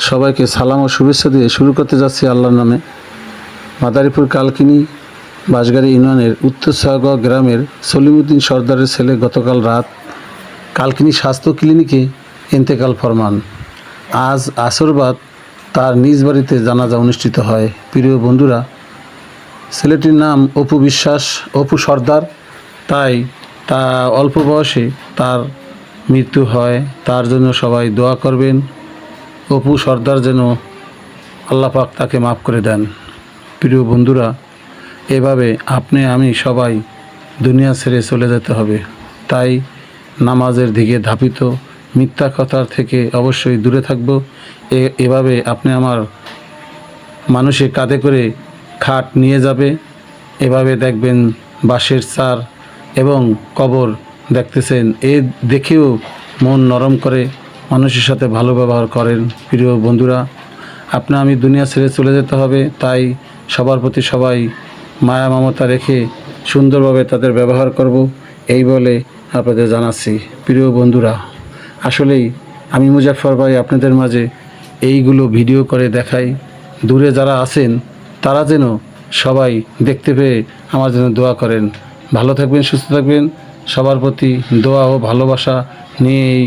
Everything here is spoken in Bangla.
সবাইকে সালাম ও শুভেচ্ছা দিয়ে শুরু করতে যাচ্ছি আল্লাহর নামে। মাদারীপুর কালকিনি বাঁশগাড়ি ইউনিয়নের উত্তর সাহগাঁও গ্রামের সলিমুদ্দিন সর্দারের ছেলে গতকাল রাত কালকিনি স্বাস্থ্য ক্লিনিকে ইন্তেকাল ফরমান। আজ আসরবাদ তার নিজ বাড়িতে জানাজা অনুষ্ঠিত হয়। প্রিয় বন্ধুরা, ছেলেটির নাম অপু বিশ্বাস, অপু সর্দার। তাই তা অল্প বয়সে তার মৃত্যু হয়। তার জন্য সবাই দোয়া করবেন। অপু সর্দার যেন আল্লাহ পাক তাকে মাফ করে দেন। প্রিয় বন্ধুরা, এভাবে আপনি আমি সবাই দুনিয়া ছেড়ে চলে যেতে হবে। তাই নামাজের দিকে ধাপিত, মিথ্যা কথার থেকে অবশ্যই দূরে থাকব। এভাবে আপনি আমার মানুষে কাঁধে করে খাট নিয়ে যাবে, এভাবে দেখবেন বাঁশের চার এবং কবর দেখতেছেন। এ দেখেও মন নরম করে, মানুষের সাথে ভালো ব্যবহার করেন। প্রিয় বন্ধুরা, আপনি আমি দুনিয়া ছেড়ে চলে যেতে হবে। তাই সবার প্রতি সবাই মায়া মমতা রেখে সুন্দরভাবে তাদের ব্যবহার করব, এই বলে আপনাদের জানাচ্ছি। প্রিয় বন্ধুরা, আসলেই আমি মুজাফফর ভাই আপনাদের মাঝে এইগুলো ভিডিও করে দেখাই। দূরে যারা আছেন তারা যেন সবাই দেখতে পেয়ে আমার জন্য দোয়া করেন। ভালো থাকবেন, সুস্থ থাকবেন। সবার প্রতি দোয়া ও ভালোবাসা নিয়েই